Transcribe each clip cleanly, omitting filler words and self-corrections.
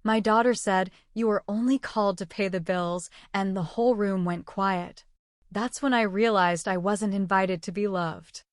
My daughter said, "You were only called to pay the bills," and the whole room went quiet. That's when I realized I wasn't invited to be loved.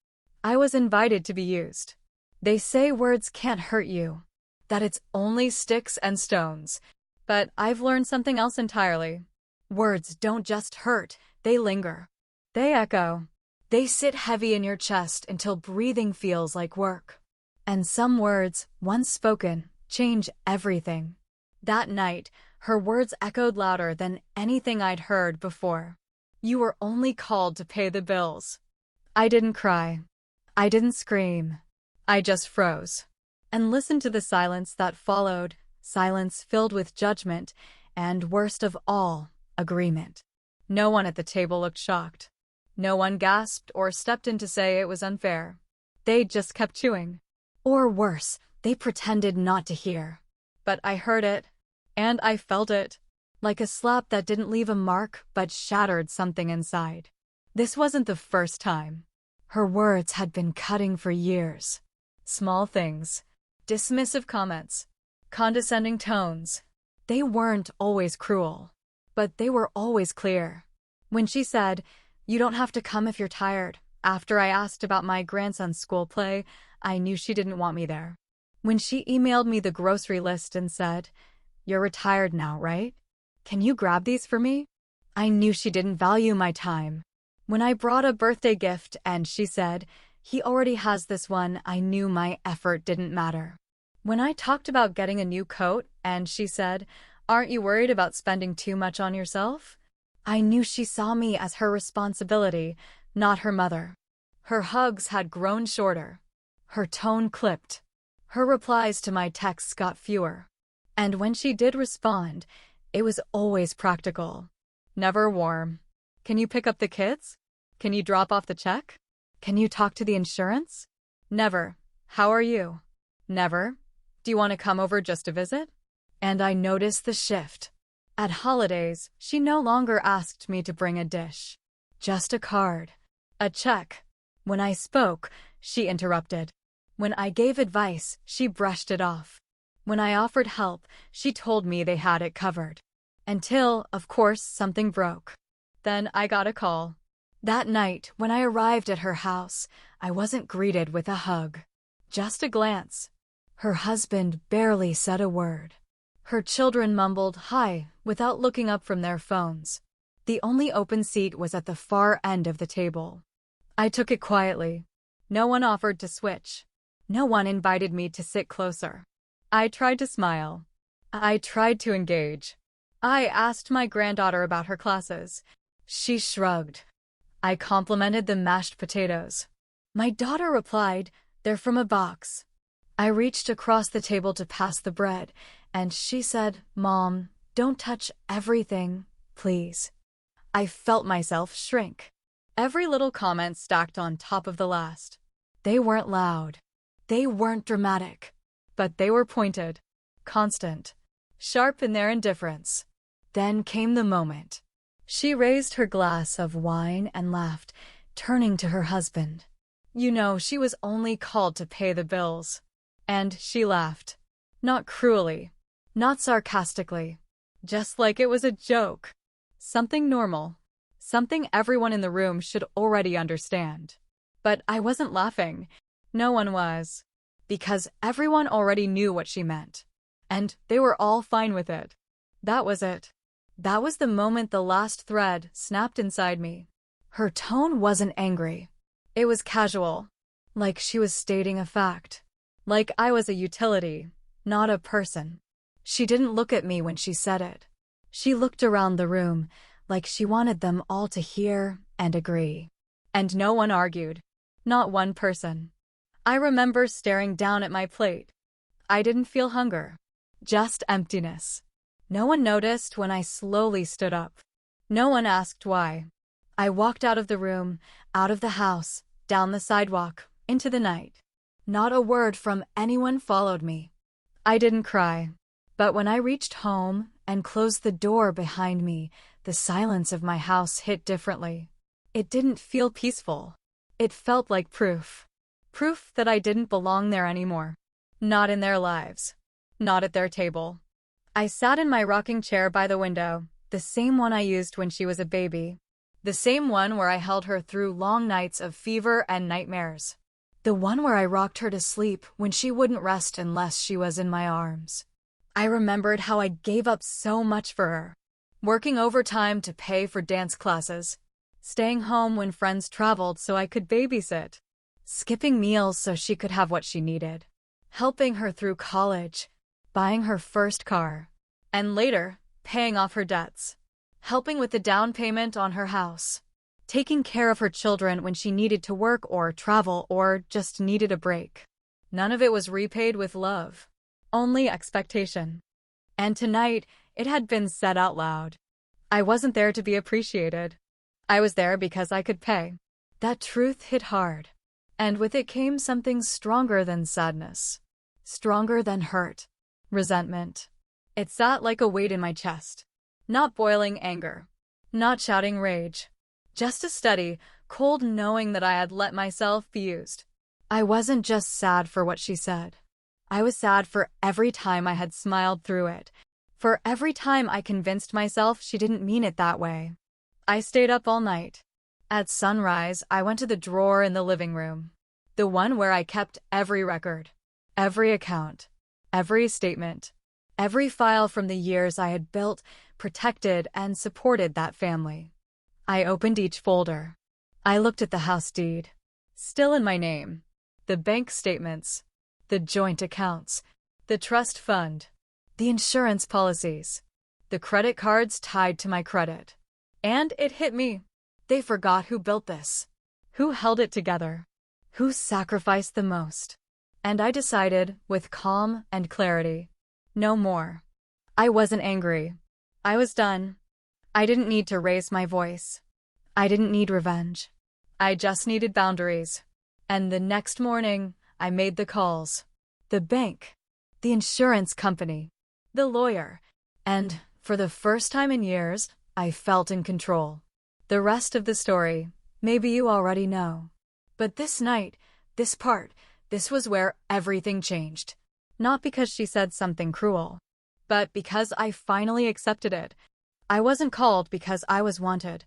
I was invited to be used. They say words can't hurt you, that it's only sticks and stones. But I've learned something else entirely. Words don't just hurt, they linger. They echo. They sit heavy in your chest until breathing feels like work. And some words, once spoken, change everything. That night, her words echoed louder than anything I'd heard before. You were only called to pay the bills. I didn't cry. I didn't scream. I just froze and listened to the silence that followed, silence filled with judgment and, worst of all, agreement. No one at the table looked shocked. No one gasped or stepped in to say it was unfair. They just kept chewing. Or worse, they pretended not to hear. But I heard it, and I felt it, like a slap that didn't leave a mark but shattered something inside. This wasn't the first time. Her words had been cutting for years. Small things, dismissive comments, condescending tones. They weren't always cruel, but they were always clear. When she said, "You don't have to come if you're tired," after I asked about my grandson's school play, I knew she didn't want me there. When she emailed me the grocery list and said, "You're retired now, right? Can you grab these for me?" I knew she didn't value my time. When I brought a birthday gift and she said, "He already has this one," I knew my effort didn't matter. When I talked about getting a new coat and she said, "Aren't you worried about spending too much on yourself?" I knew she saw me as her responsibility, not her mother. Her hugs had grown shorter. Her tone clipped. Her replies to my texts got fewer. And when she did respond, it was always practical. Never warm. "Can you pick up the kids? Can you drop off the check? Can you talk to the insurance?" Never. "How are you?" Never. "Do you want to come over just to visit?" And I noticed the shift. At holidays, she no longer asked me to bring a dish. Just a card. A check. When I spoke, she interrupted. When I gave advice, she brushed it off. When I offered help, she told me they had it covered. Until, of course, something broke. Then I got a call. That night, when I arrived at her house, I wasn't greeted with a hug. Just a glance. Her husband barely said a word. Her children mumbled "hi" without looking up from their phones. The only open seat was at the far end of the table. I took it quietly. No one offered to switch. No one invited me to sit closer. I tried to smile. I tried to engage. I asked my granddaughter about her classes. She shrugged. I complimented the mashed potatoes. My daughter replied, "They're from a box." I reached across the table to pass the bread, and she said, "Mom, don't touch everything, please." I felt myself shrink. Every little comment stacked on top of the last. They weren't loud. They weren't dramatic. But they were pointed, constant, sharp in their indifference. Then came the moment. She raised her glass of wine and laughed, turning to her husband. You know, she was only called to pay the bills. And she laughed. Not cruelly. Not sarcastically. Just like it was a joke. Something normal. Something everyone in the room should already understand. But I wasn't laughing. No one was. Because everyone already knew what she meant. And they were all fine with it. That was it. That was the moment the last thread snapped inside me. Her tone wasn't angry. It was casual. Like she was stating a fact. Like I was a utility, not a person. She didn't look at me when she said it. She looked around the room, like she wanted them all to hear and agree. And no one argued. Not one person. I remember staring down at my plate. I didn't feel hunger. Just emptiness. No one noticed when I slowly stood up. No one asked why. I walked out of the room, out of the house, down the sidewalk, into the night. Not a word from anyone followed me. I didn't cry. But when I reached home and closed the door behind me, the silence of my house hit differently. It didn't feel peaceful. It felt like proof. Proof that I didn't belong there anymore. Not in their lives. Not at their table. I sat in my rocking chair by the window, the same one I used when she was a baby. The same one where I held her through long nights of fever and nightmares. The one where I rocked her to sleep when she wouldn't rest unless she was in my arms. I remembered how I gave up so much for her. Working overtime to pay for dance classes. Staying home when friends traveled so I could babysit. Skipping meals so she could have what she needed. Helping her through college. Buying her first car. And later, paying off her debts. Helping with the down payment on her house. Taking care of her children when she needed to work or travel or just needed a break. None of it was repaid with love. Only expectation. And tonight, it had been said out loud. I wasn't there to be appreciated. I was there because I could pay. That truth hit hard. And with it came something stronger than sadness. Stronger than hurt. Resentment. It sat like a weight in my chest. Not boiling anger. Not shouting rage. Just a steady, cold knowing that I had let myself be used. I wasn't just sad for what she said. I was sad for every time I had smiled through it. For every time I convinced myself she didn't mean it that way. I stayed up all night. At sunrise, I went to the drawer in the living room. The one where I kept every record. Every account. Every statement. Every file from the years I had built, protected, and supported that family. I opened each folder. I looked at the house deed. Still in my name. The bank statements. The joint accounts. The trust fund. The insurance policies. The credit cards tied to my credit. And it hit me. They forgot who built this. Who held it together. Who sacrificed the most. And I decided, with calm and clarity, no more. I wasn't angry. I was done. I didn't need to raise my voice. I didn't need revenge. I just needed boundaries. And the next morning, I made the calls. The bank. The insurance company. The lawyer. And, for the first time in years, I felt in control. The rest of the story, maybe you already know. But this night, this part, this was where everything changed. Not because she said something cruel, but because I finally accepted it. I wasn't called because I was wanted.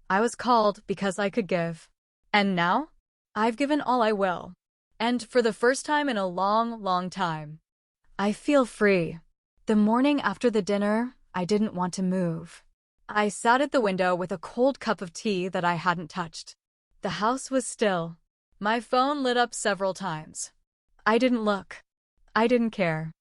I was called because I could give. And now, I've given all I will. And for the first time in a long, long time, I feel free. The morning after the dinner, I didn't want to move. I sat at the window with a cold cup of tea that I hadn't touched. The house was still. My phone lit up several times. I didn't look. I didn't care.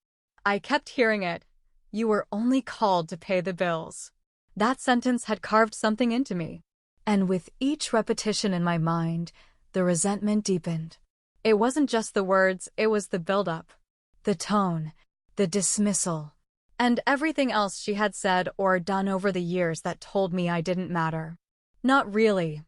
I kept hearing it. You were only called to pay the bills. That sentence had carved something into me. And with each repetition in my mind, the resentment deepened. It wasn't just the words, it was the buildup. The tone. The dismissal. And everything else she had said or done over the years that told me I didn't matter. Not really.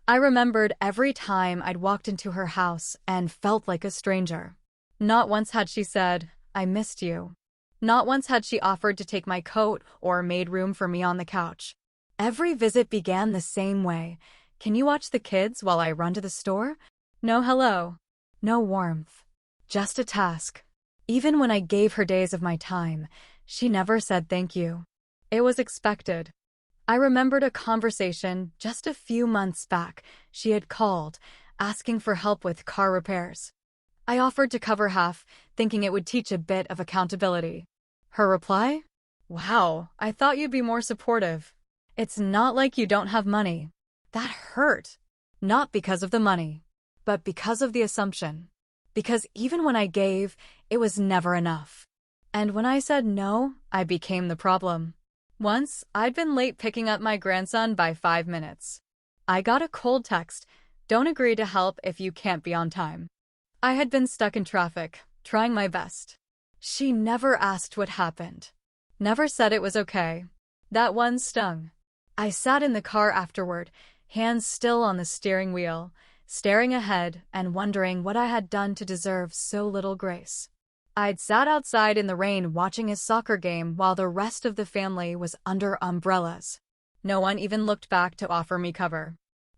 I remembered every time I'd walked into her house and felt like a stranger. Not once had she said, I missed you. Not once had she offered to take my coat or made room for me on the couch. Every visit began the same way. Can you watch the kids while I run to the store? No hello. No warmth. Just a task. Even when I gave her days of my time, she never said thank you. It was expected. I remembered a conversation just a few months back. She had called, asking for help with car repairs. I offered to cover half, thinking it would teach a bit of accountability. Her reply? Wow, I thought you'd be more supportive. It's not like you don't have money. That hurt. Not because of the money, but because of the assumption. Because even when I gave, it was never enough. And when I said no, I became the problem. Once, I'd been late picking up my grandson by 5 minutes. I got a cold text, don't agree to help if you can't be on time. I had been stuck in traffic, trying my best. She never asked what happened. Never said it was okay. That one stung. I sat in the car afterward, hands still on the steering wheel, staring ahead and wondering what I had done to deserve so little grace. I'd sat outside in the rain watching his soccer game while the rest of the family was under umbrellas. No one even looked back to offer me cover.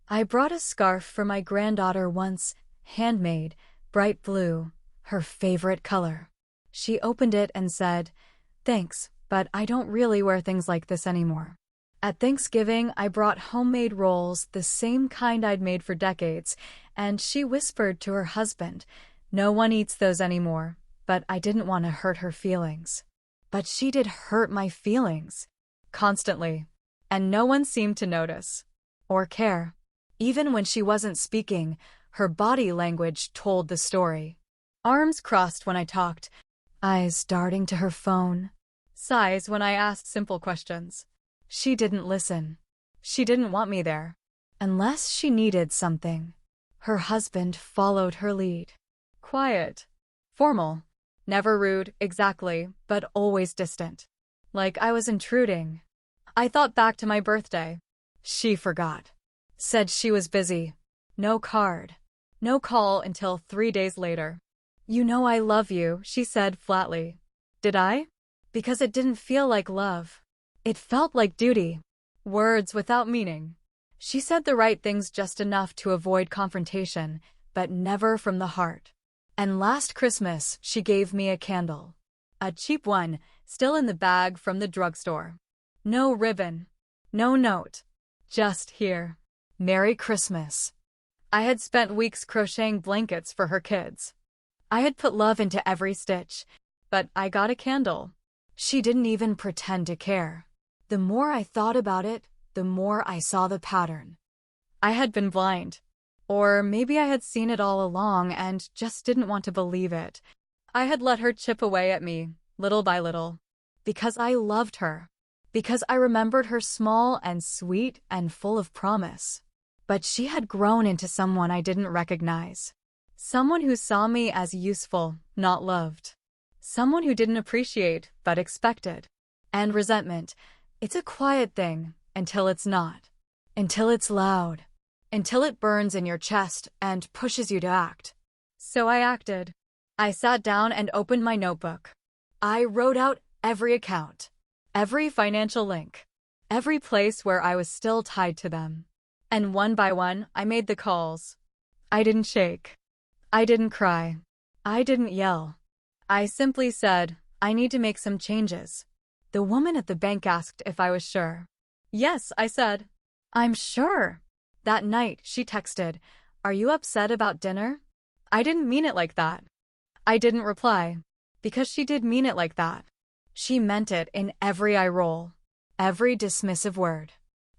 I brought a scarf for my granddaughter once, handmade, bright blue, her favorite color. She opened it and said, "Thanks, but I don't really wear things like this anymore. At Thanksgiving, I brought homemade rolls, the same kind I'd made for decades, and she whispered to her husband, "No one eats those anymore," but I didn't want to hurt her feelings. But she did hurt my feelings. Constantly. And no one seemed to notice. Or care. Even when she wasn't speaking, her body language told the story. Arms crossed when I talked, eyes darting to her phone, sighs when I asked simple questions. She didn't listen. She didn't want me there. Unless she needed something. Her husband followed her lead. Quiet. Formal. Never rude, exactly, but always distant. Like I was intruding. I thought back to my birthday. She forgot. Said she was busy. No card. No call until 3 days later. "You know I love you," she said flatly. Did I? Because it didn't feel like love. It felt like duty. Words without meaning. She said the right things just enough to avoid confrontation, but never from the heart. And last Christmas, she gave me a candle. A cheap one, still in the bag from the drugstore. No ribbon. No note. Just here. Merry Christmas. I had spent weeks crocheting blankets for her kids. I had put love into every stitch, but I got a candle. She didn't even pretend to care. The more I thought about it, the more I saw the pattern. I had been blind. Or maybe I had seen it all along and just didn't want to believe it. I had let her chip away at me, little by little. Because I loved her. Because I remembered her small and sweet and full of promise. But she had grown into someone I didn't recognize. Someone who saw me as useful, not loved. Someone who didn't appreciate, but expected. And resentment. It's a quiet thing, until it's not. Until it's loud. Until it burns in your chest and pushes you to act. So I acted. I sat down and opened my notebook. I wrote out every account. Every financial link. Every place where I was still tied to them. And one by one, I made the calls. I didn't shake. I didn't cry. I didn't yell. I simply said, "I need to make some changes." The woman at the bank asked if I was sure. "Yes," I said. "I'm sure." That night, she texted, "Are you upset about dinner?" I didn't mean it like that. I didn't reply. Because she did mean it like that. She meant it in every eye roll. Every dismissive word.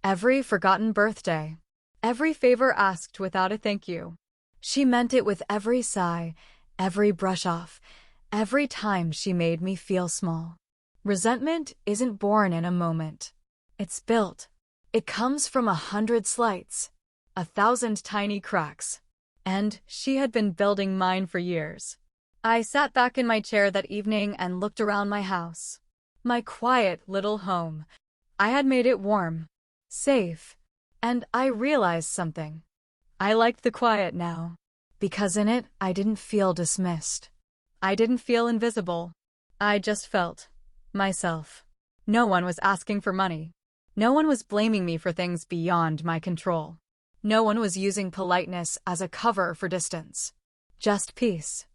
Every forgotten birthday. Every favor asked without a thank you. She meant it with every sigh, every brush off, every time she made me feel small. Resentment isn't born in a moment. It's built. It comes from 100 slights, 1,000 tiny cracks. And she had been building mine for years. I sat back in my chair that evening and looked around my house. My quiet little home. I had made it warm, safe, and I realized something. I liked the quiet now. Because in it, I didn't feel dismissed. I didn't feel invisible. I just felt myself. No one was asking for money. No one was blaming me for things beyond my control. No one was using politeness as a cover for distance. Just peace.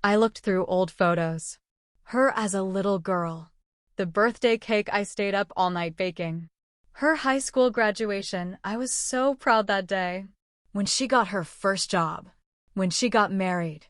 I looked through old photos. Her as a little girl. The birthday cake I stayed up all night baking. Her high school graduation, I was so proud that day. When she got her first job. When she got married.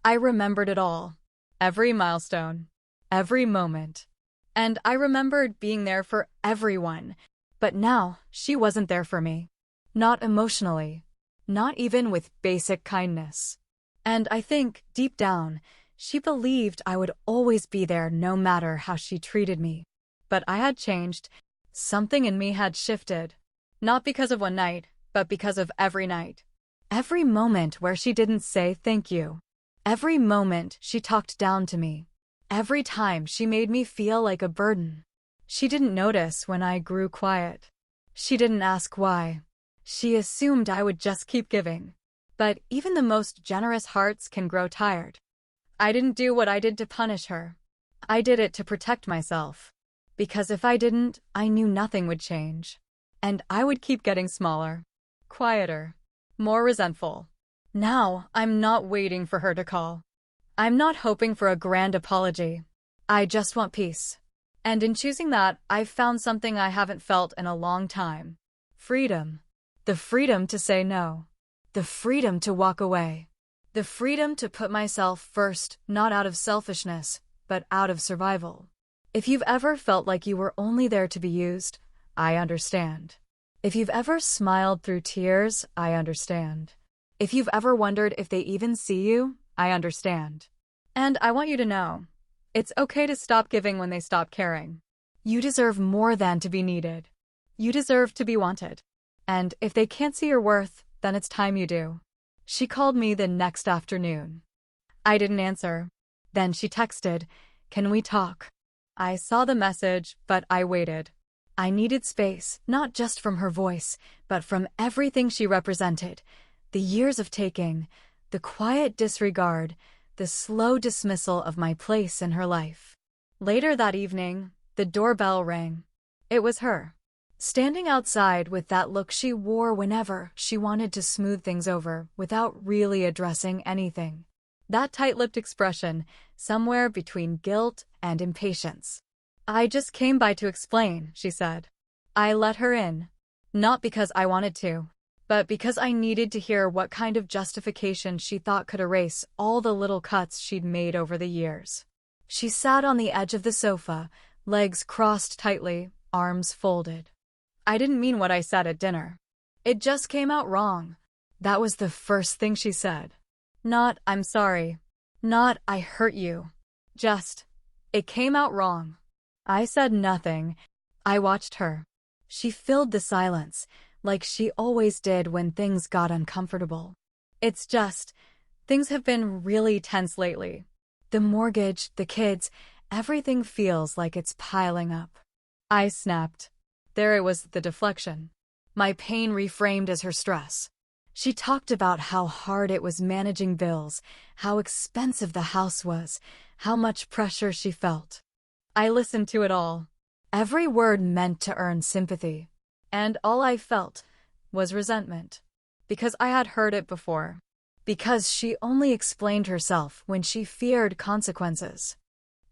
I remembered it all. Every milestone. Every moment. And I remembered being there for everyone. But now, she wasn't there for me. Not emotionally. Not even with basic kindness. And I think, deep down, she believed I would always be there no matter how she treated me. But I had changed. Something in me had shifted. Not because of one night, but because of every night. Every moment where she didn't say thank you. Every moment she talked down to me. Every time she made me feel like a burden. She didn't notice when I grew quiet. She didn't ask why. She assumed I would just keep giving. But even the most generous hearts can grow tired. I didn't do what I did to punish her. I did it to protect myself. Because if I didn't, I knew nothing would change. And I would keep getting smaller. Quieter. More resentful. Now, I'm not waiting for her to call. I'm not hoping for a grand apology. I just want peace. And in choosing that, I've found something I haven't felt in a long time. Freedom. The freedom to say no. The freedom to walk away. The freedom to put myself first, not out of selfishness, but out of survival. If you've ever felt like you were only there to be used, I understand. If you've ever smiled through tears, I understand. If you've ever wondered if they even see you, I understand. And I want you to know, it's okay to stop giving when they stop caring. You deserve more than to be needed. You deserve to be wanted. And if they can't see your worth, then it's time you do. She called me the next afternoon. I didn't answer. Then she texted, "Can we talk?" I saw the message, but I waited. I needed space, not just from her voice, but from everything she represented. The years of taking, the quiet disregard, the slow dismissal of my place in her life. Later that evening, the doorbell rang. It was her. Standing outside with that look she wore whenever she wanted to smooth things over without really addressing anything. That tight-lipped expression, somewhere between guilt and impatience. "I just came by to explain," she said. I let her in. Not because I wanted to, but because I needed to hear what kind of justification she thought could erase all the little cuts she'd made over the years. She sat on the edge of the sofa, legs crossed tightly, arms folded. "I didn't mean what I said at dinner. It just came out wrong." That was the first thing she said. Not, "I'm sorry." Not, "I hurt you." Just, "It came out wrong." I said nothing. I watched her. She filled the silence, like she always did when things got uncomfortable. "It's just, things have been really tense lately. The mortgage, the kids, everything feels like it's piling up." I snapped. There it was, the deflection. My pain reframed as her stress. She talked about how hard it was managing bills, how expensive the house was, how much pressure she felt. I listened to it all. Every word meant to earn sympathy. And all I felt was resentment. Because I had heard it before. Because she only explained herself when she feared consequences.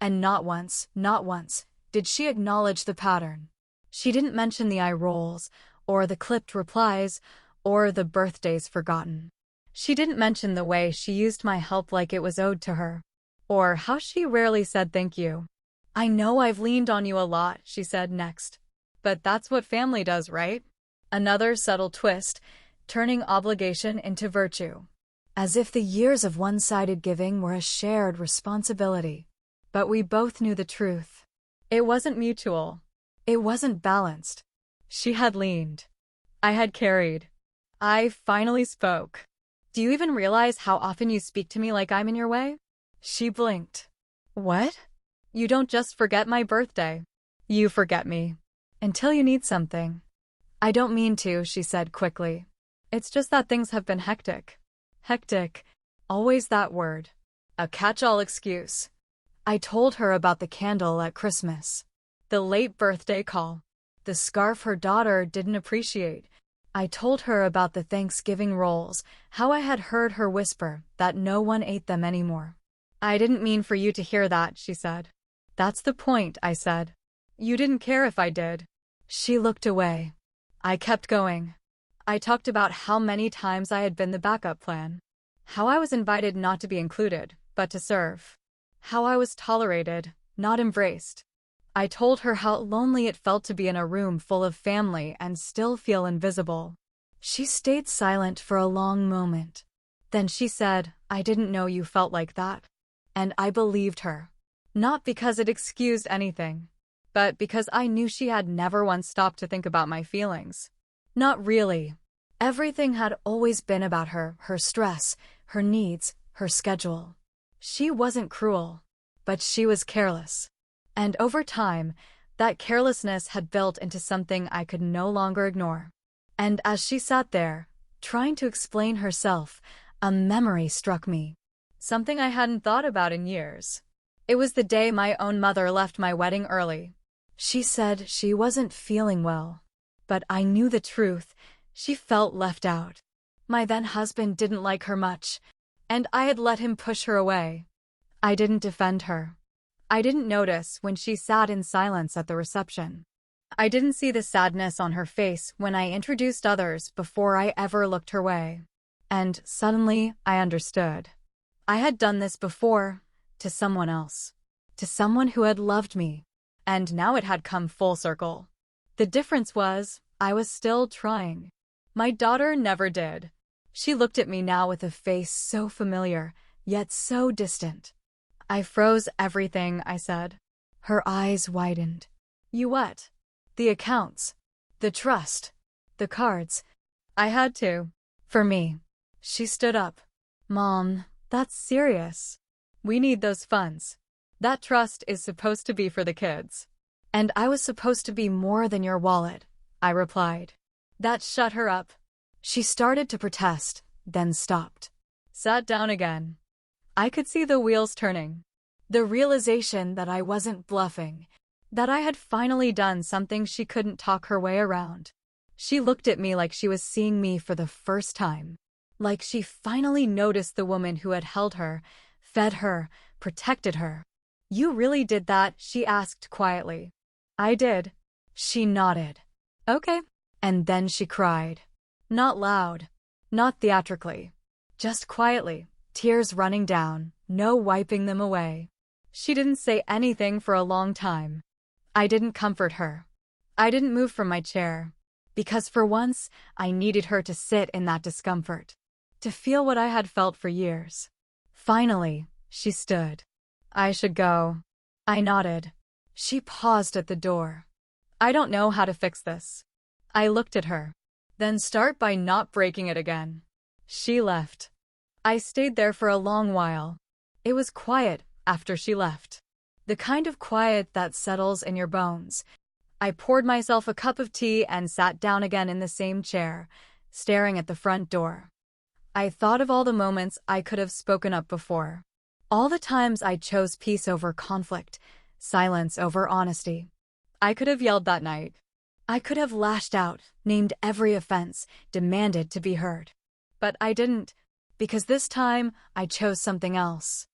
And not once, did she acknowledge the pattern. She didn't mention the eye rolls, or the clipped replies, or the birthdays forgotten. She didn't mention the way she used my help like it was owed to her, or how she rarely said thank you. "I know I've leaned on you a lot," she said next. "But that's what family does, right?" Another subtle twist, turning obligation into virtue. As if the years of one-sided giving were a shared responsibility. But we both knew the truth. It wasn't mutual. It wasn't balanced. She had leaned. I had carried. I finally spoke. "Do you even realize how often you speak to me like I'm in your way?" She blinked. "What?" "You don't just forget my birthday. You forget me. Until you need something." "I don't mean to," she said quickly. "It's just that things have been hectic." Hectic. Always that word. A catch-all excuse. I told her about the candle at Christmas. The late birthday call. The scarf her daughter didn't appreciate. I told her about the Thanksgiving rolls, how I had heard her whisper that no one ate them anymore. "I didn't mean for you to hear that," she said. "That's the point," I said. "You didn't care if I did." She looked away. I kept going. I talked about how many times I had been the backup plan. How I was invited not to be included, but to serve. How I was tolerated, not embraced. I told her how lonely it felt to be in a room full of family and still feel invisible. She stayed silent for a long moment. Then she said, "I didn't know you felt like that." And I believed her. Not because it excused anything, but because I knew she had never once stopped to think about my feelings. Not really. Everything had always been about her, her stress, her needs, her schedule. She wasn't cruel, but she was careless. And over time, that carelessness had built into something I could no longer ignore. And as she sat there, trying to explain herself, a memory struck me. Something I hadn't thought about in years. It was the day my own mother left my wedding early. She said she wasn't feeling well. But I knew the truth. She felt left out. My then husband didn't like her much, and I had let him push her away. I didn't defend her. I didn't notice when she sat in silence at the reception. I didn't see the sadness on her face when I introduced others before I ever looked her way. And suddenly, I understood. I had done this before, to someone else. To someone who had loved me. And now it had come full circle. The difference was, I was still trying. My daughter never did. She looked at me now with a face so familiar, yet so distant. I froze everything I said. Her eyes widened. You what? The accounts. The trust. The cards. I had to. For me. She stood up. Mom, that's serious. We need those funds. That trust is supposed to be for the kids. And I was supposed to be more than your wallet, I replied. That shut her up. She started to protest, then stopped. Sat down again. I could see the wheels turning. The realization that I wasn't bluffing, that I had finally done something she couldn't talk her way around. She looked at me like she was seeing me for the first time. Like she finally noticed the woman who had held her, fed her, protected her. You really did that? She asked quietly. I did. She nodded. Okay. And then she cried. Not loud. Not theatrically. Just quietly, tears running down, no wiping them away. She didn't say anything for a long time. I didn't comfort her. I didn't move from my chair. Because for once, I needed her to sit in that discomfort. To feel what I had felt for years. Finally, she stood. I should go. I nodded. She paused at the door. I don't know how to fix this. I looked at her. Then start by not breaking it again. She left. I stayed there for a long while. It was quiet after she left. The kind of quiet that settles in your bones. I poured myself a cup of tea and sat down again in the same chair, staring at the front door. I thought of all the moments I could have spoken up before. All the times I chose peace over conflict, silence over honesty. I could have yelled that night. I could have lashed out, named every offense, demanded to be heard. But I didn't, because this time I chose something else.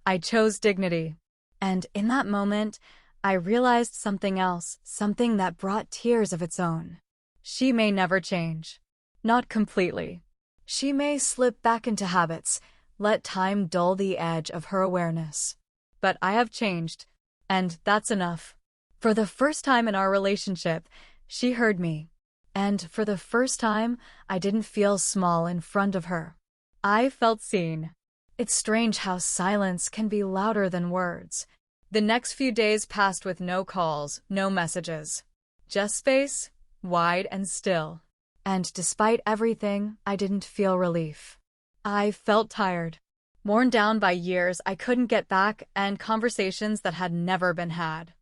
I chose dignity. And in that moment, I realized something else, something that brought tears of its own. She may never change. Not completely. She may slip back into habits, let time dull the edge of her awareness. But I have changed, and that's enough. For the first time in our relationship, she heard me. And for the first time, I didn't feel small in front of her. I felt seen. It's strange how silence can be louder than words. The next few days passed with no calls, no messages. Just space, wide and still. And despite everything, I didn't feel relief. I felt tired. Worn down by years I couldn't get back and conversations that had never been had.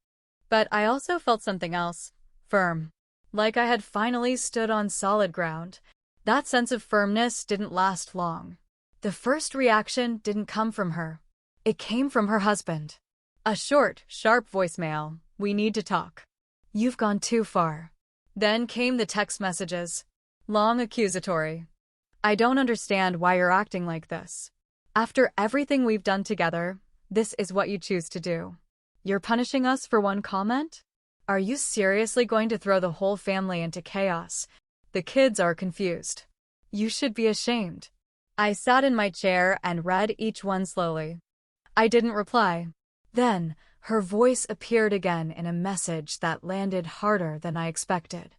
But I also felt something else. Firm. Like I had finally stood on solid ground. That sense of firmness didn't last long. The first reaction didn't come from her. It came from her husband. A short, sharp voicemail. We need to talk. You've gone too far. Then came the text messages. Long accusatory. I don't understand why you're acting like this. After everything we've done together, this is what you choose to do. You're punishing us for one comment? Are you seriously going to throw the whole family into chaos? The kids are confused. You should be ashamed. I sat in my chair and read each one slowly. I didn't reply. Then, her voice appeared again in a message that landed harder than I expected.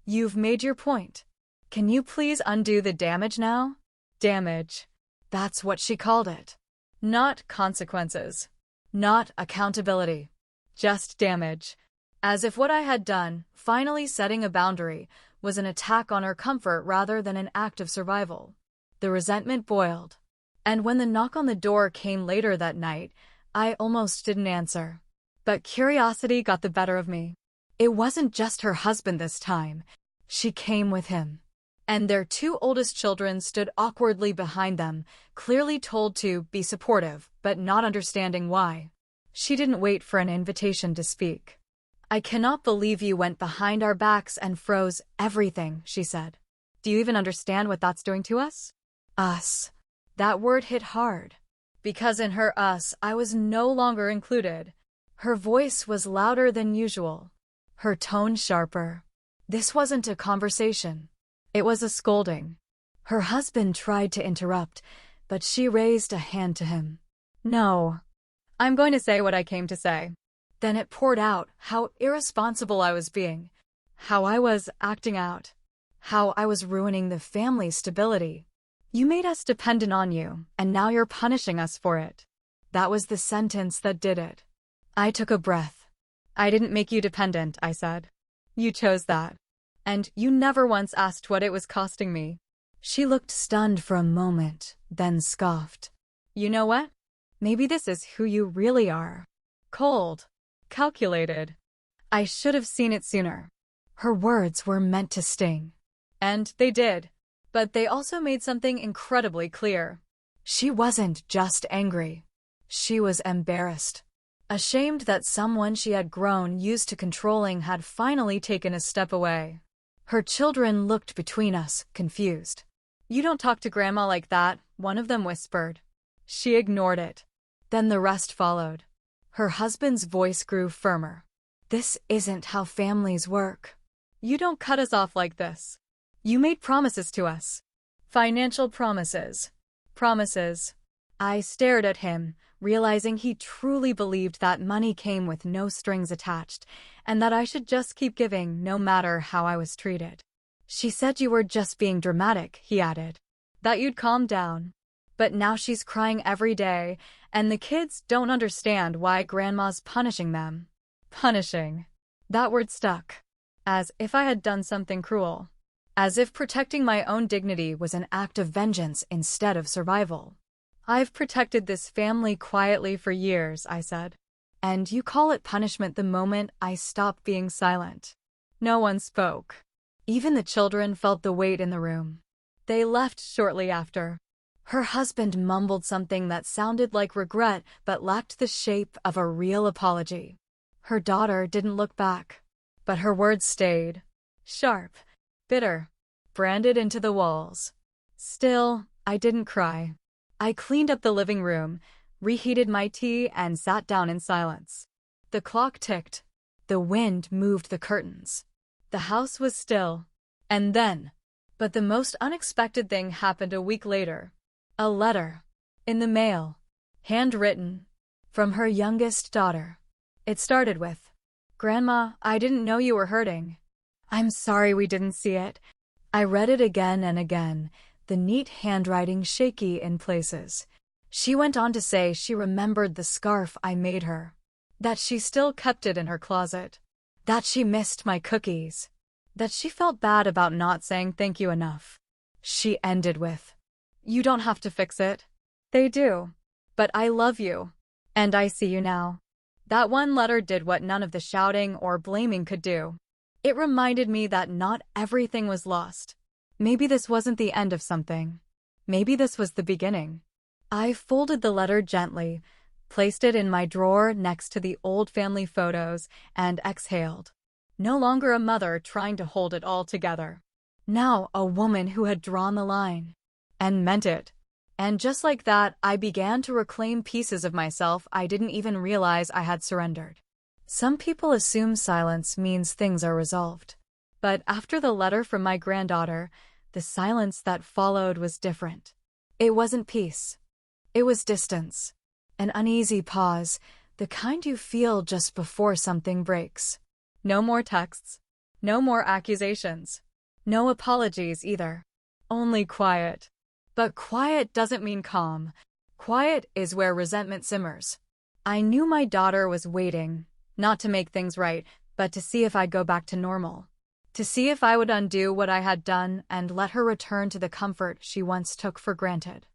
You've made your point. Can you please undo the damage now? Damage. That's what she called it. Not consequences. Not accountability. Just damage. As if what I had done, finally setting a boundary, was an attack on her comfort rather than an act of survival. The resentment boiled. And when the knock on the door came later that night, I almost didn't answer. But curiosity got the better of me. It wasn't just her husband this time. She came with him. And their two oldest children stood awkwardly behind them, clearly told to be supportive, but not understanding why. She didn't wait for an invitation to speak. I cannot believe you went behind our backs and froze everything, she said. Do you even understand what that's doing to us? Us. That word hit hard. Because in her us, I was no longer included. Her voice was louder than usual, her tone sharper. This wasn't a conversation. It was a scolding. Her husband tried to interrupt, but she raised a hand to him. No. I'm going to say what I came to say. Then it poured out how irresponsible I was being, how I was acting out, how I was ruining the family's stability. You made us dependent on you, and now you're punishing us for it. That was the sentence that did it. I took a breath. I didn't make you dependent, I said. You chose that. And you never once asked what it was costing me. She looked stunned for a moment, then scoffed. You know what? Maybe this is who you really are. Cold. Calculated. I should have seen it sooner. Her words were meant to sting. And they did. But they also made something incredibly clear. She wasn't just angry. She was embarrassed. Ashamed that someone she had grown used to controlling had finally taken a step away. Her children looked between us, confused. You don't talk to Grandma like that, one of them whispered. She ignored it. Then the rest followed. Her husband's voice grew firmer. This isn't how families work. You don't cut us off like this. You made promises to us. Financial promises. Promises. I stared at him, realizing he truly believed that money came with no strings attached, and that I should just keep giving no matter how I was treated. She said you were just being dramatic, he added. That you'd calm down. But now she's crying every day, and the kids don't understand why Grandma's punishing them. Punishing. That word stuck. As if I had done something cruel. As if protecting my own dignity was an act of vengeance instead of survival. I've protected this family quietly for years, I said. And you call it punishment the moment I stopped being silent. No one spoke. Even the children felt the weight in the room. They left shortly after. Her husband mumbled something that sounded like regret but lacked the shape of a real apology. Her daughter didn't look back. But her words stayed. Sharp. Bitter. Branded into the walls. Still, I didn't cry. I cleaned up the living room, reheated my tea, and sat down in silence. The clock ticked. The wind moved the curtains. The house was still. And then. But the most unexpected thing happened a week later. A letter. In the mail. Handwritten. From her youngest daughter. It started with, Grandma, I didn't know you were hurting. I'm sorry we didn't see it. I read it again and again, the neat handwriting shaky in places. She went on to say she remembered the scarf I made her. That she still kept it in her closet. That she missed my cookies. That she felt bad about not saying thank you enough. She ended with, You don't have to fix it. They do. But I love you. And I see you now. That one letter did what none of the shouting or blaming could do. It reminded me that not everything was lost. Maybe this wasn't the end of something. Maybe this was the beginning. I folded the letter gently, placed it in my drawer next to the old family photos, and exhaled. No longer a mother trying to hold it all together. Now a woman who had drawn the line. And meant it. And just like that, I began to reclaim pieces of myself I didn't even realize I had surrendered. Some people assume silence means things are resolved. But after the letter from my granddaughter, the silence that followed was different. It wasn't peace. It was distance. An uneasy pause, the kind you feel just before something breaks. No more texts. No more accusations. No apologies either. Only quiet. But quiet doesn't mean calm. Quiet is where resentment simmers. I knew my daughter was waiting, not to make things right, but to see if I'd go back to normal. To see if I would undo what I had done and let her return to the comfort she once took for granted.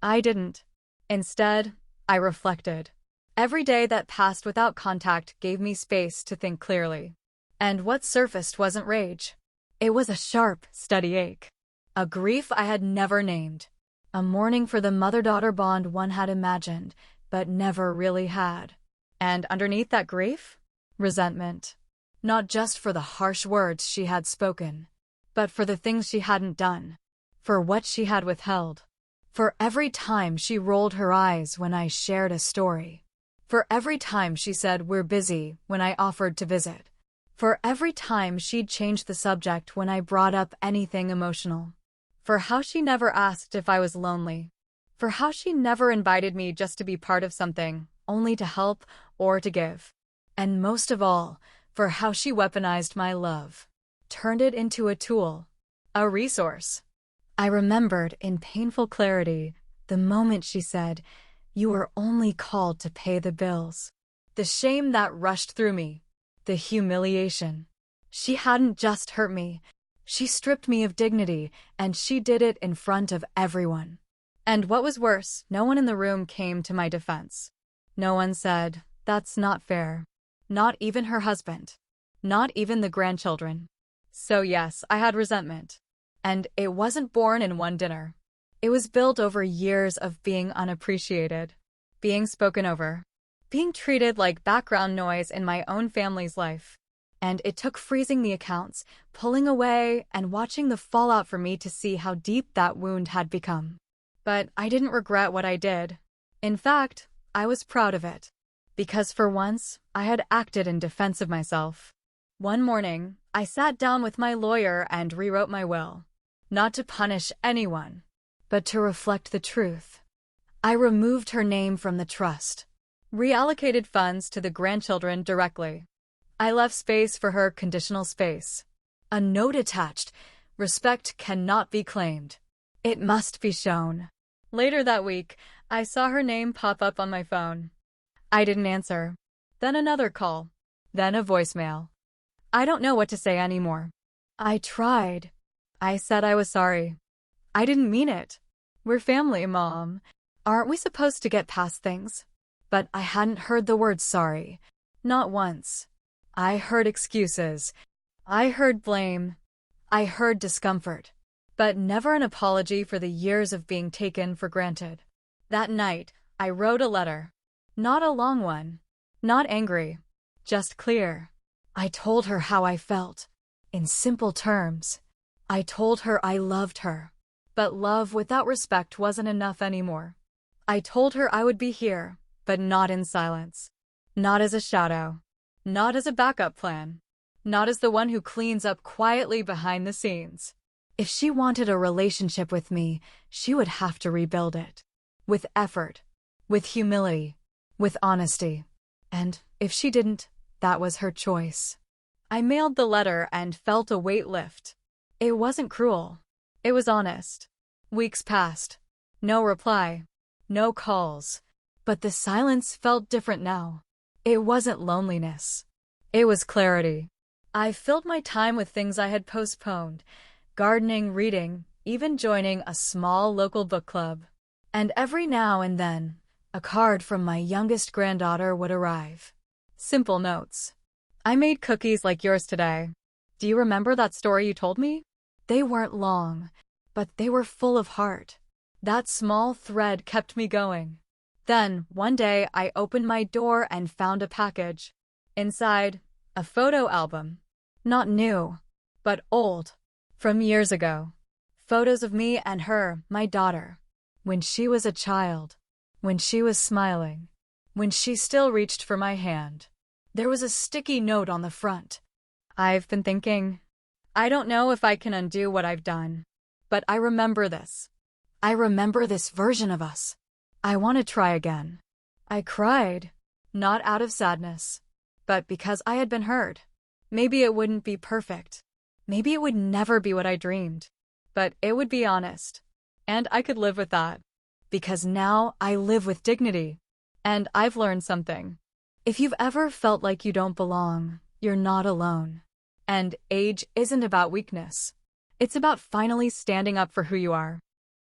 I didn't. Instead, I reflected. Every day that passed without contact gave me space to think clearly. And what surfaced wasn't rage. It was a sharp, steady ache. A grief I had never named. A mourning for the mother-daughter bond one had imagined, but never really had. And underneath that grief? Resentment. Not just for the harsh words she had spoken, but for the things she hadn't done. For what she had withheld. For every time she rolled her eyes when I shared a story. For every time she said we're busy when I offered to visit. For every time she'd changed the subject when I brought up anything emotional. For how she never asked if I was lonely. For how she never invited me just to be part of something, only to help or to give. And most of all, for how she weaponized my love. Turned it into a tool. A resource. I remembered in painful clarity the moment she said, "You were only called to pay the bills." The shame that rushed through me. The humiliation. She hadn't just hurt me. She stripped me of dignity, and she did it in front of everyone. And what was worse, no one in the room came to my defense. No one said, "That's not fair." Not even her husband. Not even the grandchildren. So yes, I had resentment. And it wasn't born in one dinner. It was built over years of being unappreciated, being spoken over, being treated like background noise in my own family's life. And it took freezing the accounts, pulling away, and watching the fallout for me to see how deep that wound had become. But I didn't regret what I did. In fact, I was proud of it. Because for once, I had acted in defense of myself. One morning, I sat down with my lawyer and rewrote my will. Not to punish anyone, but to reflect the truth. I removed her name from the trust. Reallocated funds to the grandchildren directly. I left space for her conditional space. A note attached. Respect cannot be claimed. It must be shown. Later that week, I saw her name pop up on my phone. I didn't answer. Then another call. Then a voicemail. I don't know what to say anymore. I tried. I said I was sorry. I didn't mean it. We're family, Mom. Aren't we supposed to get past things? But I hadn't heard the word sorry. Not once. I heard excuses. I heard blame. I heard discomfort. But never an apology for the years of being taken for granted. That night, I wrote a letter. Not a long one. Not angry. Just clear. I told her how I felt. In simple terms. I told her I loved her. But love without respect wasn't enough anymore. I told her I would be here, but not in silence. Not as a shadow. Not as a backup plan. Not as the one who cleans up quietly behind the scenes. If she wanted a relationship with me, she would have to rebuild it. With effort. With humility. With honesty. And if she didn't, that was her choice. I mailed the letter and felt a weight lift. It wasn't cruel. It was honest. Weeks passed. No reply. No calls. But the silence felt different now. It wasn't loneliness. It was clarity. I filled my time with things I had postponed. Gardening, reading, even joining a small local book club. And every now and then, a card from my youngest granddaughter would arrive. Simple notes. I made cookies like yours today. Do you remember that story you told me? They weren't long, but they were full of heart. That small thread kept me going. Then, one day, I opened my door and found a package. Inside, a photo album. Not new, but old. From years ago. Photos of me and her, my daughter. When she was a child. When she was smiling. When she still reached for my hand. There was a sticky note on the front. I've been thinking. I don't know if I can undo what I've done. But I remember this. I remember this version of us. I want to try again. I cried. Not out of sadness. But because I had been hurt. Maybe it wouldn't be perfect. Maybe it would never be what I dreamed. But it would be honest. And I could live with that. Because now I live with dignity. And I've learned something. If you've ever felt like you don't belong, you're not alone. And age isn't about weakness. It's about finally standing up for who you are.